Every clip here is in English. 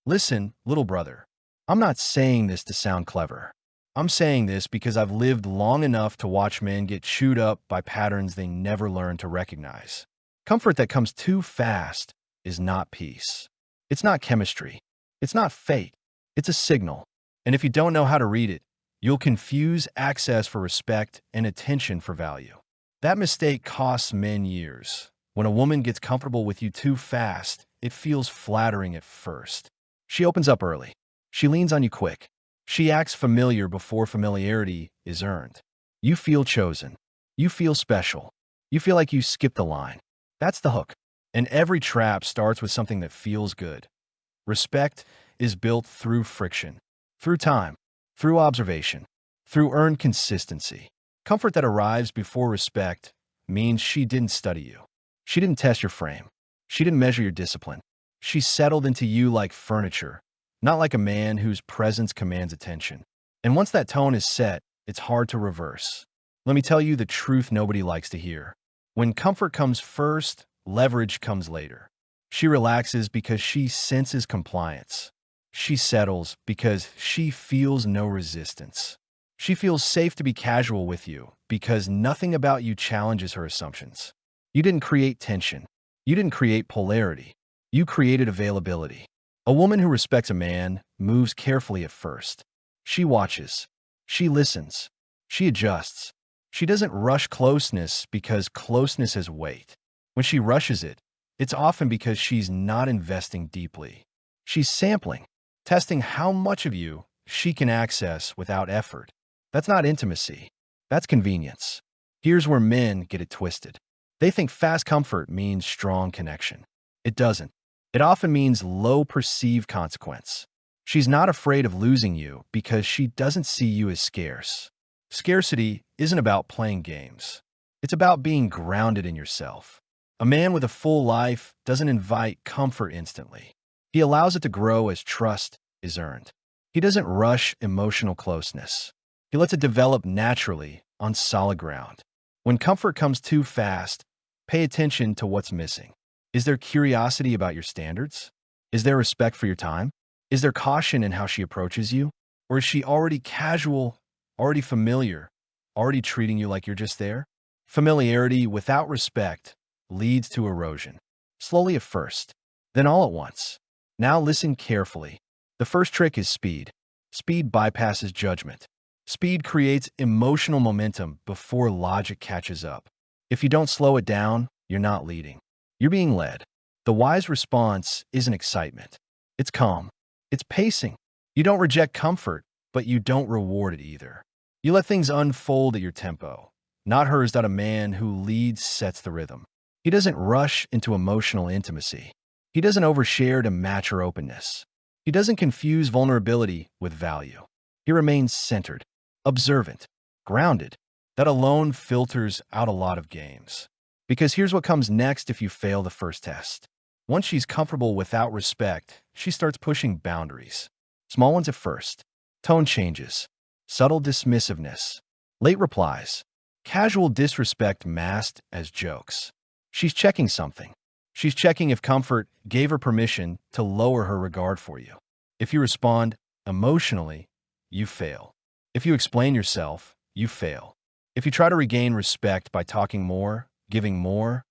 Listen, little brother, I'm not saying this to sound clever. I'm saying this because I've lived long enough to watch men get chewed up by patterns they never learned to recognize. Comfort that comes too fast is not peace. It's not chemistry. It's not fate. It's a signal. And if you don't know how to read it, you'll confuse access for respect and attention for value. That mistake costs men years. When a woman gets comfortable with you too fast, it feels flattering at first. She opens up early. She leans on you quick. She acts familiar before familiarity is earned. You feel chosen. You feel special. You feel like you skipped the line. That's the hook. And every trap starts with something that feels good. Respect is built through friction, through time, through observation, through earned consistency. Comfort that arrives before respect means she didn't study you. She didn't test your frame. She didn't measure your discipline. She settled into you like furniture, not like a man whose presence commands attention. And once that tone is set, it's hard to reverse. Let me tell you the truth nobody likes to hear. When comfort comes first, leverage comes later. She relaxes because she senses compliance. She settles because she feels no resistance. She feels safe to be casual with you because nothing about you challenges her assumptions. You didn't create tension. You didn't create polarity. You created availability. A woman who respects a man moves carefully at first. She watches. She listens. She adjusts. She doesn't rush closeness because closeness has weight. When she rushes it, it's often because she's not investing deeply. She's sampling, testing how much of you she can access without effort. That's not intimacy. That's convenience. Here's where men get it twisted. They think fast comfort means strong connection. It doesn't. It often means low perceived consequence. She's not afraid of losing you because she doesn't see you as scarce. Scarcity isn't about playing games. It's about being grounded in yourself. A man with a full life doesn't invite comfort instantly. He allows it to grow as trust is earned. He doesn't rush emotional closeness. He lets it develop naturally on solid ground. When comfort comes too fast, pay attention to what's missing. Is there curiosity about your standards? Is there respect for your time? Is there caution in how she approaches you? Or is she already casual, already familiar, already treating you like you're just there? Familiarity without respect leads to erosion. Slowly at first, then all at once. Now listen carefully. The first trick is speed. Speed bypasses judgment. Speed creates emotional momentum before logic catches up. If you don't slow it down, you're not leading. You're being led. The wise response isn't excitement. It's calm. It's pacing. You don't reject comfort, but you don't reward it either. You let things unfold at your tempo, not hers. That a man who leads sets the rhythm. He doesn't rush into emotional intimacy. He doesn't overshare to match her openness. He doesn't confuse vulnerability with value. He remains centered, observant, grounded. That alone filters out a lot of games. Because here's what comes next if you fail the first test. Once she's comfortable without respect, she starts pushing boundaries. Small ones at first. Tone changes. Subtle dismissiveness. Late replies. Casual disrespect masked as jokes. She's checking something. She's checking if comfort gave her permission to lower her regard for you. If you respond emotionally, you fail. If you explain yourself, you fail. If you try to regain respect by talking more, giving more,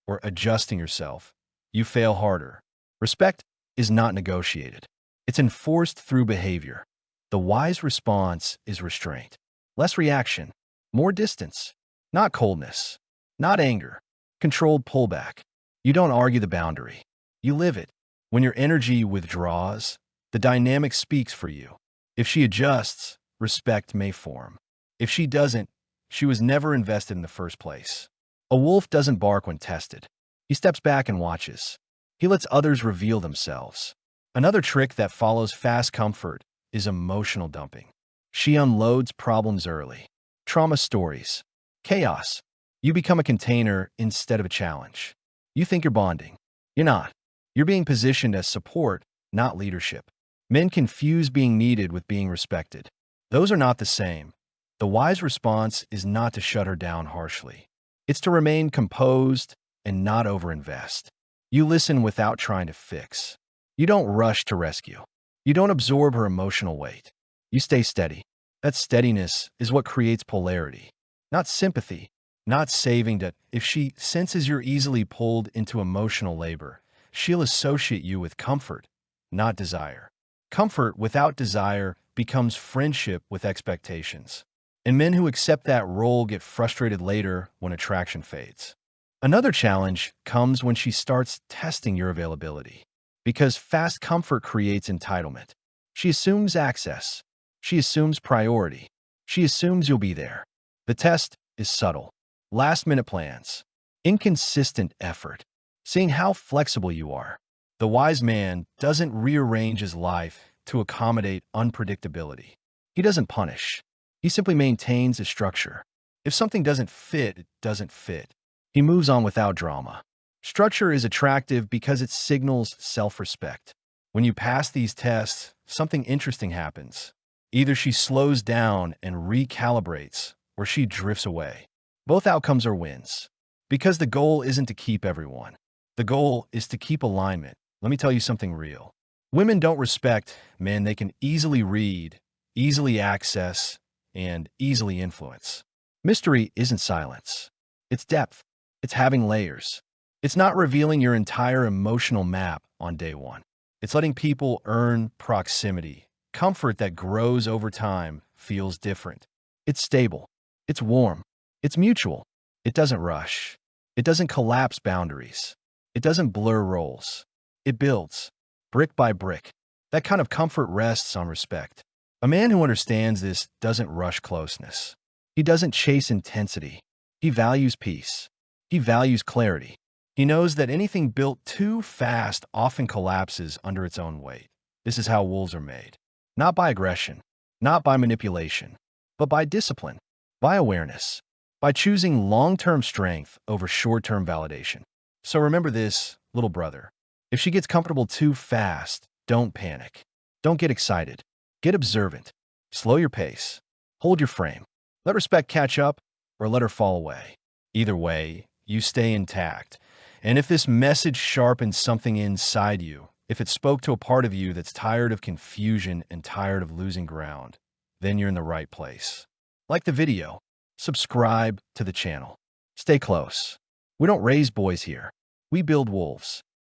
or adjusting yourself, you fail harder. Respect is not negotiated. It's enforced through behavior. The wise response is restraint. Less reaction, more distance. Not coldness, not anger. Controlled pullback. You don't argue the boundary. You live it. When your energy withdraws, the dynamic speaks for you. If she adjusts, respect may form. If she doesn't, she was never invested in the first place. A wolf doesn't bark when tested. He steps back and watches. He lets others reveal themselves. Another trick that follows fast comfort is emotional dumping. She unloads problems early. Trauma stories. Chaos. You become a container instead of a challenge. You think you're bonding. You're not. You're being positioned as support, not leadership. Men confuse being needed with being respected. Those are not the same. The wise response is not to shut her down harshly. It's to remain composed and not overinvest. You listen without trying to fix. You don't rush to rescue. You don't absorb her emotional weight. You stay steady. That steadiness is what creates polarity, not sympathy, not saving that. If she senses you're easily pulled into emotional labor, she'll associate you with comfort, not desire. Comfort without desire becomes friendship with expectations. And men who accept that role get frustrated later when attraction fades. Another challenge comes when she starts testing your availability. Because fast comfort creates entitlement. She assumes access. She assumes priority. She assumes you'll be there. The test is subtle. Last-minute plans. Inconsistent effort. Seeing how flexible you are. The wise man doesn't rearrange his life to accommodate unpredictability. He doesn't punish. He simply maintains a structure. If something doesn't fit, it doesn't fit. He moves on without drama. Structure is attractive because it signals self-respect. When you pass these tests, something interesting happens. Either she slows down and recalibrates, or she drifts away. Both outcomes are wins. Because the goal isn't to keep everyone. The goal is to keep alignment. Let me tell you something real. Women don't respect men they can easily read, easily access, and easily influence. Mystery isn't silence. It's depth. It's having layers. It's not revealing your entire emotional map on day one. It's letting people earn proximity. Comfort that grows over time feels different. It's stable. It's warm. It's mutual. It doesn't rush. It doesn't collapse boundaries. It doesn't blur roles. It builds, brick by brick. That kind of comfort rests on respect. A man who understands this doesn't rush closeness. He doesn't chase intensity. He values peace. He values clarity. He knows that anything built too fast often collapses under its own weight. This is how wolves are made. Not by aggression, not by manipulation, but by discipline, by awareness, by choosing long-term strength over short-term validation. So remember this, little brother. If she gets comfortable too fast, don't panic. Don't get excited. Get observant. Slow your pace. Hold your frame. Let respect catch up or let her fall away. Either way, you stay intact. And if this message sharpens something inside you, if it spoke to a part of you that's tired of confusion and tired of losing ground, then you're in the right place. Like the video, subscribe to the channel. Stay close. We don't raise boys here. We build wolves.